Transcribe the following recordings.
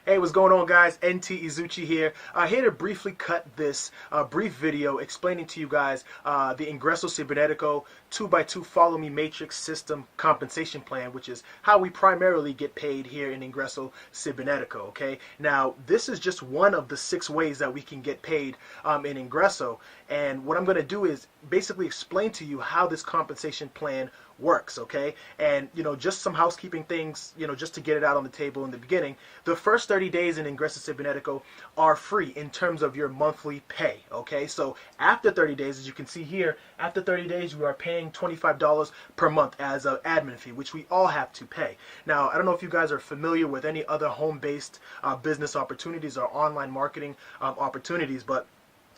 Hey, what's going on, guys? NT Izuchi here. Here to briefly cut this brief video explaining to you guys the Ingreso Cybernetico 2x2 Follow Me Matrix System Compensation Plan, which is how we primarily get paid here in Ingreso Cybernetico. Okay, now this is just one of the 6 ways that we can get paid in Ingreso, and what I'm going to do is basically explain to you how this compensation plan works. Okay, and just some housekeeping things, just to get it out on the table in the beginning. The first 30 days in Ingreso Cybernetico are free in terms of your monthly pay. Okay, so after 30 days, as you can see here, after 30 days, we are paying $25 per month as an admin fee, which we all have to pay. Now, I don't know if you guys are familiar with any other home-based business opportunities or online marketing opportunities, but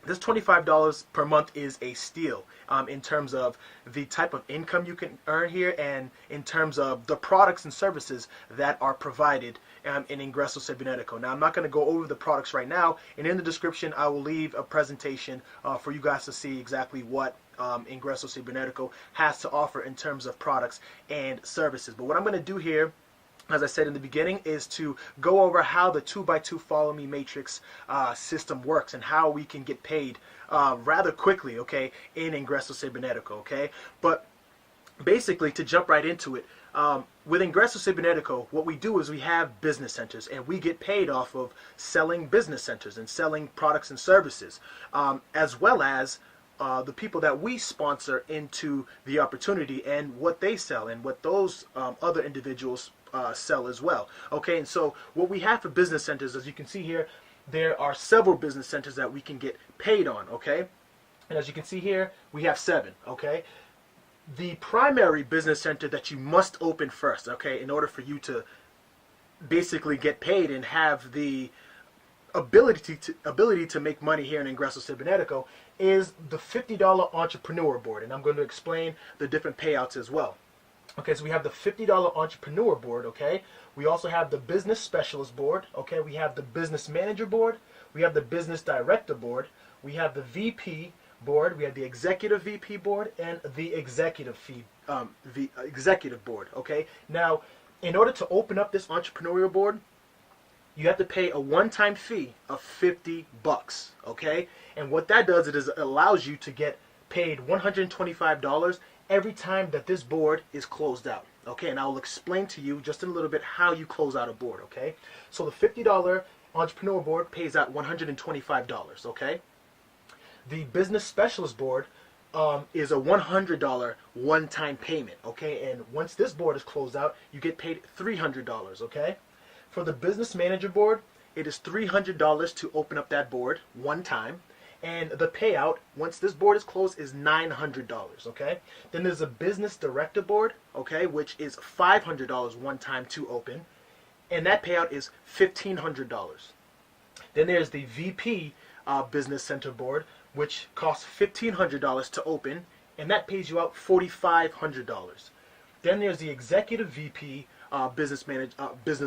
this $25 per month is a steal in terms of the type of income you can earn here and in terms of the products and services that are provided in Ingreso Cybernetico. Now, I'm not going to go over the products right now, and in the description I will leave a presentation for you guys to see exactly what Ingreso Cybernetico has to offer in terms of products and services. But what I'm going to do here, as I said in the beginning, is to go over how the 2x2 Follow Me Matrix system works and how we can get paid rather quickly, okay, in Ingreso Cybernetico, okay? But basically, to jump right into it, with Ingreso Cybernetico, what we do is we have business centers, and we get paid off of selling business centers and selling products and services, as well as the people that we sponsor into the opportunity and what they sell and what those other individuals sell as well. Okay, and so what we have for business centers, as you can see here, there are several business centers that we can get paid on. Okay, and as you can see here, we have 7. Okay, the primary business center that you must open first, okay, in order for you to basically get paid and have the ability to make money here in Ingreso Cybernetico, is the $50 Entrepreneur Board, and I'm going to explain the different payouts as well. Okay, so we have the $50 Entrepreneur Board, okay? We also have the Business Specialist Board, okay? We have the Business Manager Board, we have the Business Director Board, we have the VP Board, we have the Executive VP Board, and the Executive Executive Board, okay? Now, in order to open up this Entrepreneurial Board, you have to pay a one-time fee of $50, okay? And what that does is it allows you to get paid $125 every time that this board is closed out. Okay, and I will explain to you just in a little bit how you close out a board. Okay, so the $50 Entrepreneur Board pays out $125. Okay, the Business Specialist Board is a $100 one-time payment. Okay, and once this board is closed out, you get paid $300. Okay, for the Business Manager Board, it is $300 to open up that board one time. And the payout, once this board is closed, is $900, okay? Then there's a Business Director Board, okay, which is $500 one time to open, and that payout is $1,500. Then there's the VP Business Center Board, which costs $1,500 to open, and that pays you out $4,500. Then there's the Executive VP Business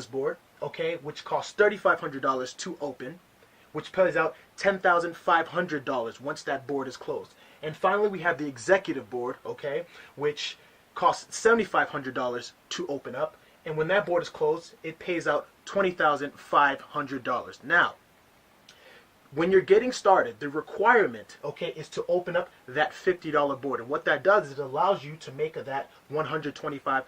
Board, okay, which costs $3,500 to open, which pays out $10,500 once that board is closed. And finally, we have the Executive Board, okay, which costs $7,500 to open up. And when that board is closed, it pays out $20,500. Now, when you're getting started, the requirement, okay, is to open up that $50 board. And what that does is it allows you to make that $125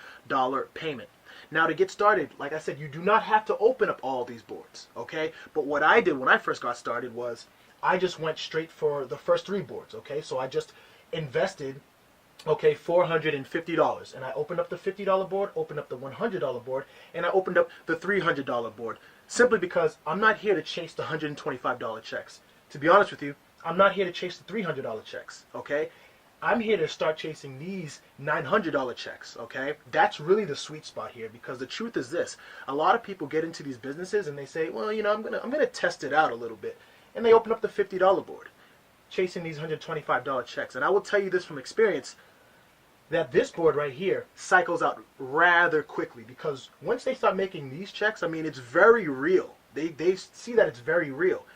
payment. Now, to get started, like I said, you do not have to open up all these boards, okay? But what I did when I first got started was I just went straight for the first 3 boards, okay? So I just invested, okay, $450, and I opened up the $50 board, opened up the $100 board, and I opened up the $300 board, simply because I'm not here to chase the $125 checks. To be honest with you, I'm not here to chase the $300 checks, okay? I'm here to start chasing these $900 checks, okay? That's really the sweet spot here, because the truth is this. A lot of people get into these businesses and they say, well, I'm gonna test it out a little bit. And they open up the $50 board, chasing these $125 checks. And I will tell you this from experience, that this board right here cycles out rather quickly, because once they start making these checks, I mean, it's very real. They see that it's very real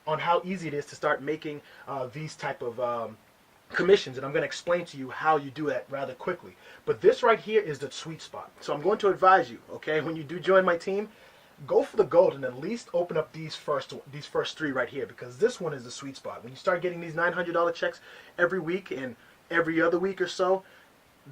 on how easy it is to start making these type of commissions, and I'm going to explain to you how you do that rather quickly. But this right here is the sweet spot. So I'm going to advise you, okay, when you do join my team, go for the gold and at least open up these first three right here, because this one is the sweet spot. When you start getting these $900 checks every week and every other week or so,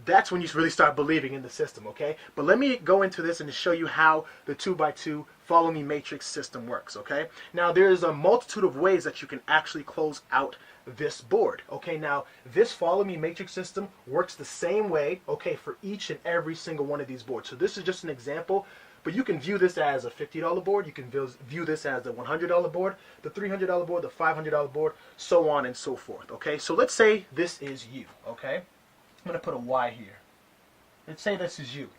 that's when you really start believing in the system, okay? But let me go into this and show you how the 2x2 follow me matrix system works, okay? Now, there's a multitude of ways that you can actually close out this board, okay? Now, this follow me matrix system works the same way, okay, for each and every single one of these boards. So this is just an example, but you can view this as a $50 board, you can view this as the $100 board, the $300 board, the $500 board, so on and so forth, okay? So let's say this is you, okay? I'm going to put a Y here. Let's say this is you.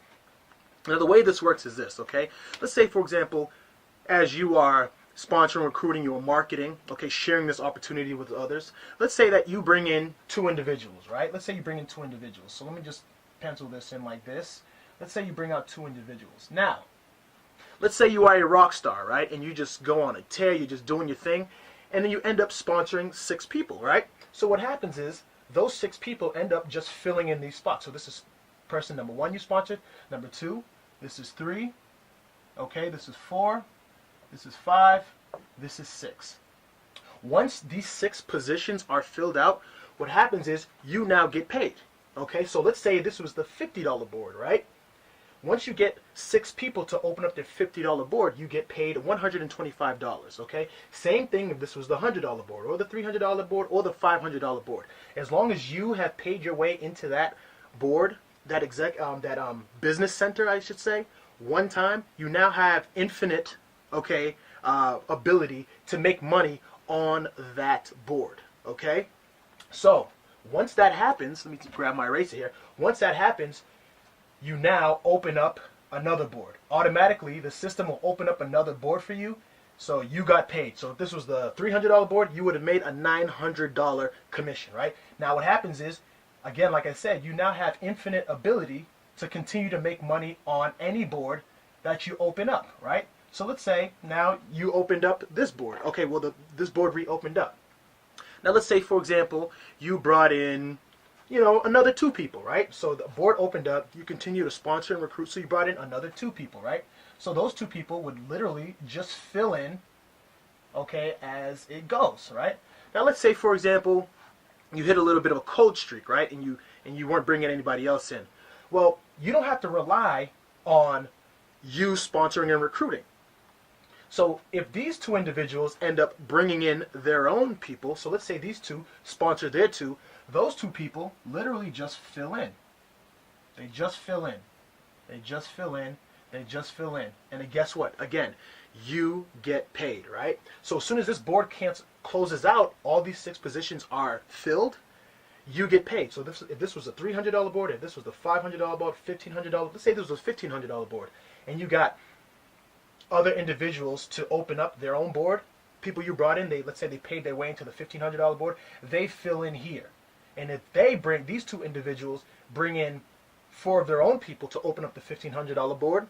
Now, the way this works is this, okay? Let's say, for example, as you are sponsoring, recruiting, you are marketing, okay, sharing this opportunity with others. Let's say that you bring in 2 individuals, right? Let's say you bring in 2 individuals. So let me just pencil this in like this. Let's say you bring out 2 individuals. Now, let's say you are a rock star, right? And you just go on a tear, you're just doing your thing, and then you end up sponsoring 6 people, right? So what happens is, those 6 people end up just filling in these spots. So this is person number 1 you sponsored, number 2, this is 3, okay, this is 4, this is 5, this is 6. Once these 6 positions are filled out, what happens is you now get paid, okay? So let's say this was the $50 board, right? Once you get 6 people to open up their $50 board, you get paid $125, okay? Same thing if this was the $100 board, or the $300 board, or the $500 board. As long as you have paid your way into that board, that business center, I should say, one time, you now have infinite, okay, ability to make money on that board, okay? So, once that happens, let me grab my eraser here. Once that happens, you now open up another board. Automatically, the system will open up another board for you, so you got paid. So if this was the $300 board, you would have made a $900 commission, right? Now what happens is, again, like I said, you now have infinite ability to continue to make money on any board that you open up, right? So let's say now you opened up this board. Okay, well, this board reopened up. Now let's say, for example, you brought in, you know, another 2 people, right? So the board opened up, you continue to sponsor and recruit, so you brought in another 2 people, right? So those 2 people would literally just fill in, okay, as it goes, right? Now let's say, for example, you hit a little bit of a cold streak, right? And you weren't bringing anybody else in. Well, you don't have to rely on you sponsoring and recruiting. So if these 2 individuals end up bringing in their own people, so let's say these 2 sponsor their 2, those 2 people literally just fill in. They just fill in. They just fill in. They just fill in. And then guess what? Again, you get paid, right? So as soon as this board closes out, all these 6 positions are filled, you get paid. So if this was a $300 board, if this was the $500 board, $1,500, let's say this was a $1,500 board, and you got other individuals to open up their own board, people you brought in, let's say they paid their way into the $1,500 board, they fill in here. And if these 2 individuals bring in 4 of their own people to open up the $1,500 board,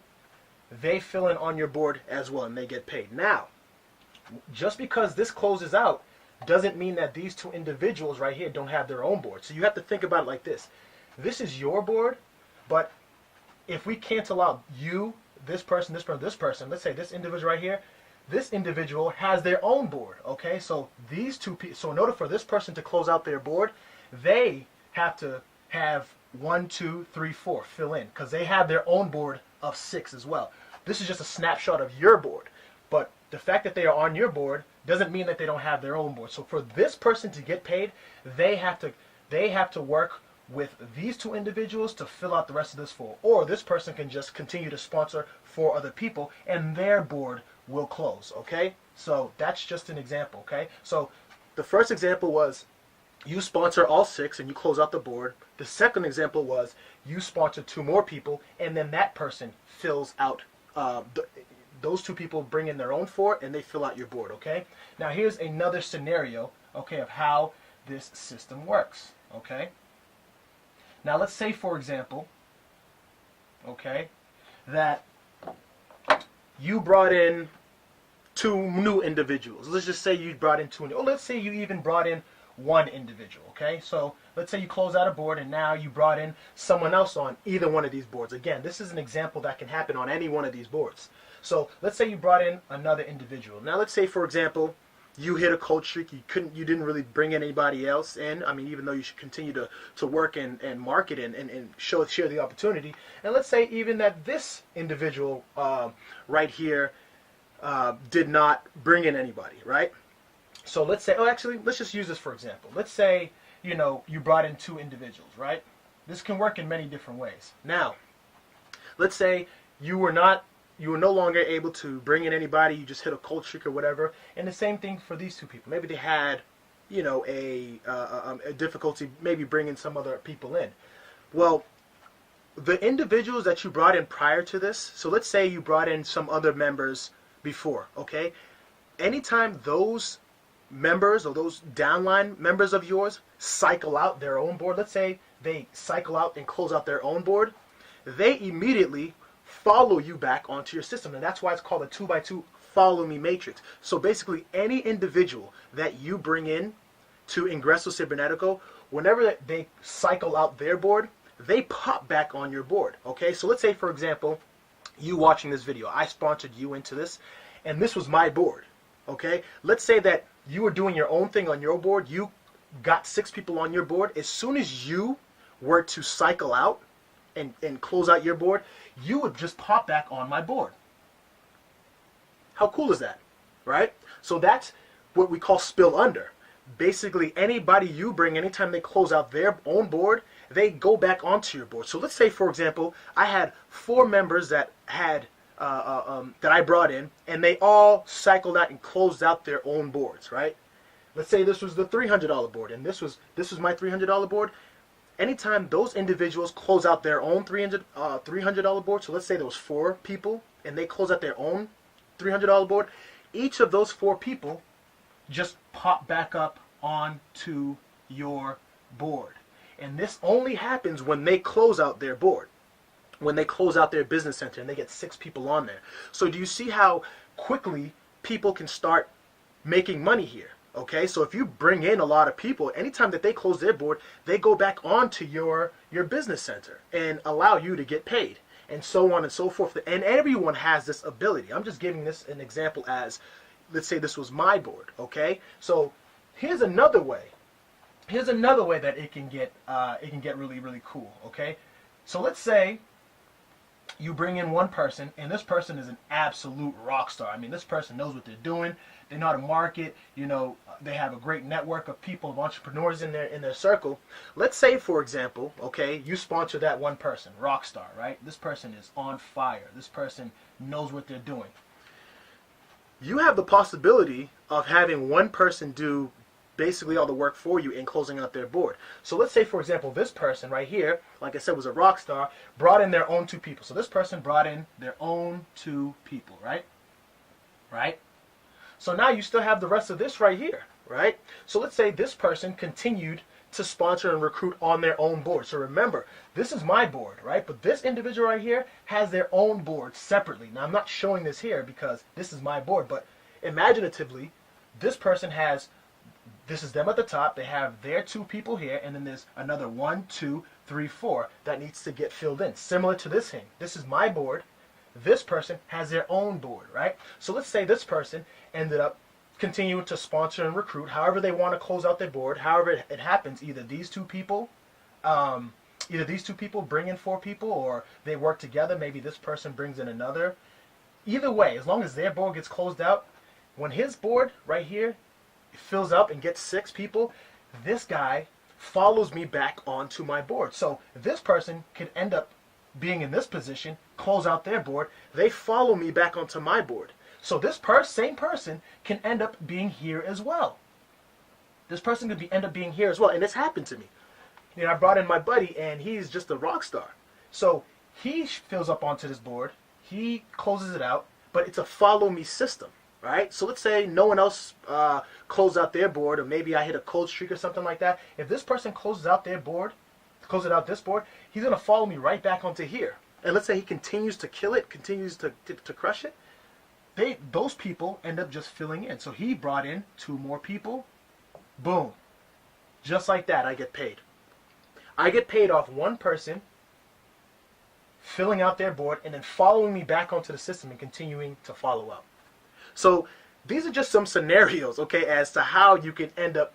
they fill in on your board as well, and they get paid. Now, just because this closes out doesn't mean that these 2 individuals right here don't have their own board. So you have to think about it like this. This is your board, but if we cancel out you, this person, this person, this person, let's say this individual right here, this individual has their own board, okay? So these 2 people, so in order for this person to close out their board, they have to have 1, 2, 3, 4 fill in, because they have their own board of 6 as well. This is just a snapshot of your board, but the fact that they are on your board doesn't mean that they don't have their own board. So for this person to get paid, they have to work with these 2 individuals to fill out the rest of this 4, or this person can just continue to sponsor 4 other people and their board will close, okay? So that's just an example, okay? So the first example was you sponsor all 6 and you close out the board. The second example was you sponsor 2 more people and then that person fills out, those 2 people bring in their own 4 and they fill out your board, okay? Now here's another scenario, okay, of how this system works, okay? Now let's say, for example, okay, that you brought in 2 new individuals. Let's just say you brought in 2, or let's say you even brought in 1 individual, okay? So let's say you close out a board and now you brought in someone else on either one of these boards. Again, this is an example that can happen on any one of these boards. So let's say you brought in another individual. Now let's say, for example, you hit a cold streak. You didn't really bring anybody else in. I mean, even though you should continue to work and market and share the opportunity. And let's say even that this individual right here did not bring in anybody, right? So let's say, actually, let's just use this for example. Let's say, you brought in two individuals, right? This can work in many different ways. Now, let's say you were no longer able to bring in anybody. You just hit a cold streak or whatever. And the same thing for these two people. Maybe they had, a difficulty maybe bringing some other people in. Well, the individuals that you brought in prior to this, so let's say you brought in some other members before, okay? Anytime those members or those downline members of yours cycle out their own board, let's say they cycle out and close out their own board, they immediately follow you back onto your system. And that's why it's called a 2x2 follow me matrix. So basically any individual that you bring in to Ingreso Cybernetico, whenever they cycle out their board, they pop back on your board. Okay, so let's say, for example, you watching this video, I sponsored you into this, and this was my board. Okay, let's say that you were doing your own thing on your board, you got 6 people on your board. As soon as you were to cycle out and close out your board, you would just pop back on my board. How cool is that, right? So that's what we call spill under. Basically, anybody you bring, anytime they close out their own board, they go back onto your board. So let's say, for example, I had 4 members that had that I brought in, and they all cycled out and closed out their own boards, right? Let's say this was the $300 board, and this was my $300 board. Anytime those individuals close out their own $300 board, so let's say there was 4 people, and they close out their own $300 board, each of those 4 people just pop back up onto your board. And this only happens when they close out their board, when they close out their business center and they get 6 people on there. So do you see how quickly people can start making money here? Okay, so if you bring in a lot of people, anytime that they close their board, they go back onto your business center and allow you to get paid, and so on and so forth. And everyone has this ability. I'm just giving this an example as, let's say this was my board, okay? So here's another way. Here's another way that it can get really, really cool, okay? So let's say you bring in one person, and this person is an absolute rock star. I mean, this person knows what they're doing. They know how to market. They have a great network of people, of entrepreneurs in their circle. Let's say, for example, okay, you sponsor that one person, rock star, right? This person is on fire. This person knows what they're doing. You have the possibility of having one person do basically all the work for you in closing out their board. So let's say, for example, this person right here, like I said, was a rock star, brought in their own 2 people. So this person brought in their own 2 people, right? Right? So now you still have the rest of this right here, right? So let's say this person continued to sponsor and recruit on their own board. So remember, this is my board, right? But this individual right here has their own board separately. Now I'm not showing this here because this is my board, but imaginatively, this person has, this is them at the top, they have their 2 people here, and then there's another 1, 2, 3, 4 that needs to get filled in. Similar to this thing. This is my board. This person has their own board, right? So let's say this person ended up continuing to sponsor and recruit however they want to close out their board. However it happens, either these two people bring in 4 people, or they work together. Maybe this person brings in another. Either way, as long as their board gets closed out, when his board right here fills up and gets 6 people, this guy follows me back onto my board. So this person could end up being in this position, close out their board, they follow me back onto my board. So this same person can end up being here as well. This person could end up being here as well, and this happened to me. I brought in my buddy, and he's just a rock star. So he fills up onto this board, he closes it out, but it's a follow me system, right? So let's say no one else closed out their board, or maybe I hit a cold streak or something like that. If this person closes out their board, closes out this board, he's going to follow me right back onto here. And let's say he continues to kill it, continues to crush it. Those people end up just filling in. So he brought in 2 more people. Boom. Just like that, I get paid. I get paid off one person filling out their board, and then following me back onto the system and continuing to follow up. So these are just some scenarios, okay, as to how you can end up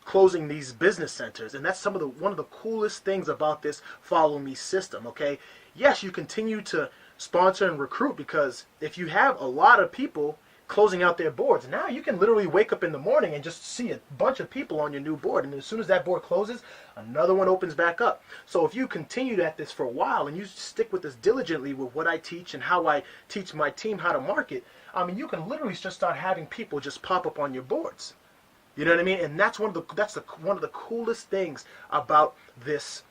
closing these business centers. And that's one of the coolest things about this Follow Me system, okay? Yes, you continue to sponsor and recruit, because if you have a lot of people closing out their boards, now you can literally wake up in the morning and just see a bunch of people on your new board, and as soon as that board closes, another one opens back up. So if you continue at this for a while and you stick with this diligently with what I teach and how I teach my team how to market, I mean, you can literally just start having people just pop up on your boards. You know what I mean? And that's one of the coolest things about this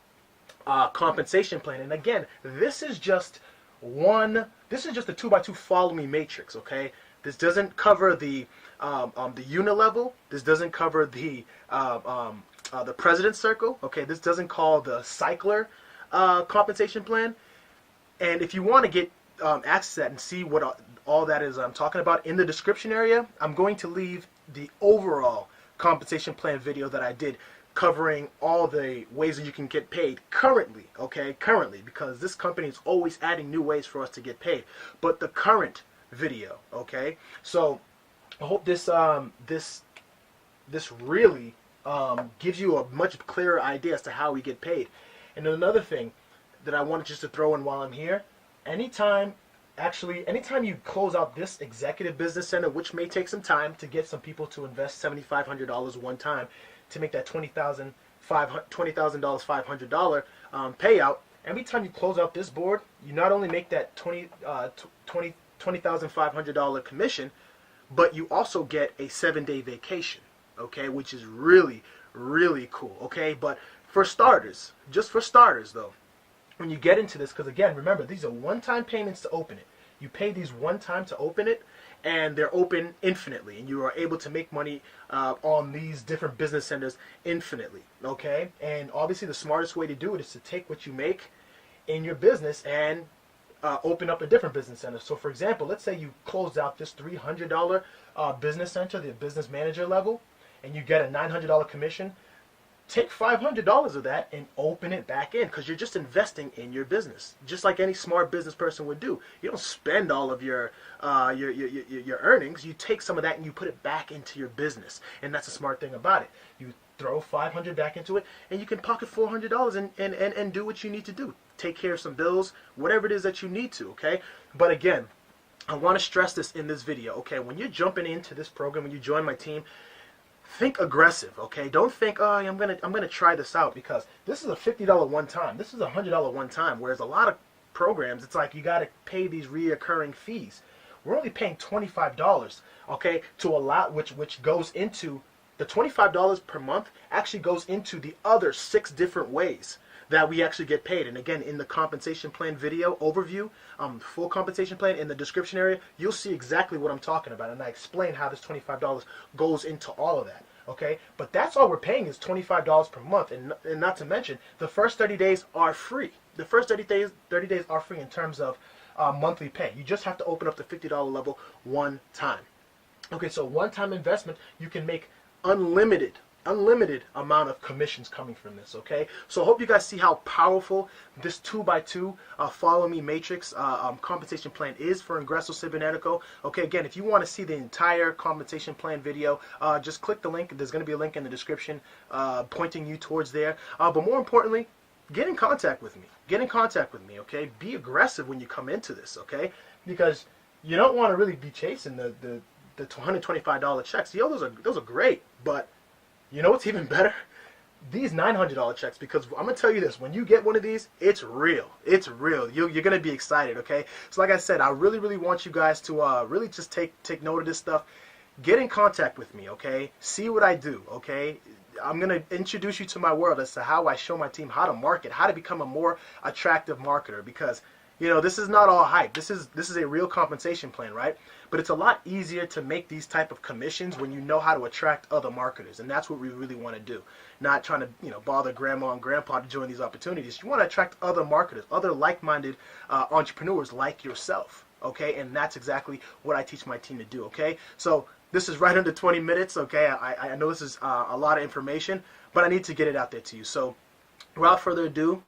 compensation plan. And again, this is just a 2x2 Follow Me matrix, okay? This doesn't cover the unilevel. This doesn't cover the president's circle. Okay, this doesn't call the cycler compensation plan. And if you want to get access to that and see what all that is I'm talking about, in the description area, I'm going to leave the overall compensation plan video that I did, covering all the ways that you can get paid currently, okay? Currently, because this company is always adding new ways for us to get paid. But the current video, okay? So I hope this really gives you a much clearer idea as to how we get paid. And another thing that I wanted just to throw in while I'm here, anytime you close out this executive business center, which may take some time to get some people to invest $7,500 one time to make that $20,000 $500 payout, every time you close out this board, you not only make that $20,500 commission, but you also get a 7-day vacation, okay, which is really, really cool, okay? But for starters, just for starters though, when you get into this, because again, remember, these are one-time payments to open it. You pay these one time to open it, and they're open infinitely, and you are able to make money on these different business centers infinitely, okay? And obviously the smartest way to do it is to take what you make in your business and open up a different business center. So for example, let's say you closed out this $300 business center, the business manager level, and you get a $900 commission. Take $500 of that and open it back in, because you're just investing in your business, just like any smart business person would do. You don't spend all of your earnings. You take some of that and you put it back into your business, and that's a smart thing about it. You throw $500 back into it, and you can pocket $400 and do what you need to do. Take care of some bills, whatever it is that you need to, okay? But again, I want to stress this in this video, okay? When you're jumping into this program, when you join my team, think aggressive, okay? Don't think, oh, I'm gonna try this out, because this is a $50 one time. This is a $100 one time. Whereas a lot of programs, it's like you got to pay these reoccurring fees. We're only paying $25, okay, to allow which goes into the $25 per month actually goes into the other 6 different ways that we actually get paid. And again, in the compensation plan video overview, full compensation plan, in the description area, you'll see exactly what I'm talking about, and I explain how this $25 goes into all of that, okay? But that's all we're paying is $25 per month, and not to mention, the first 30 days are free. The first 30 days are free in terms of monthly pay. You just have to open up the $50 level one time. Okay, so one-time investment, you can make unlimited amount of commissions coming from this, okay? So I hope you guys see how powerful this 2x2 Follow Me matrix compensation plan is for Ingreso Cybernetico. Okay, again, if you want to see the entire compensation plan video, just click the link. There's going to be a link in the description pointing you towards there. But more importantly, get in contact with me. Get in contact with me, okay? Be aggressive when you come into this, okay? Because you don't want to really be chasing the $125 checks. You know, those are great, but you know what's even better? These $900 checks, because I'm going to tell you this, when you get one of these, it's real. It's real. You're going to be excited, okay? So like I said, I really, really want you guys to really just take note of this stuff. Get in contact with me, okay? See what I do, okay? I'm going to introduce you to my world as to how I show my team how to market, how to become a more attractive marketer, because you know, this is not all hype. This is a real compensation plan, right? But it's a lot easier to make these type of commissions when you know how to attract other marketers, and that's what we really want to do. Not trying to, you know, bother grandma and grandpa to join these opportunities. You want to attract other marketers, other like-minded entrepreneurs like yourself, okay? And that's exactly what I teach my team to do, okay? So this is right under 20 minutes, okay? I know this is a lot of information, but I need to get it out there to you. So without further ado,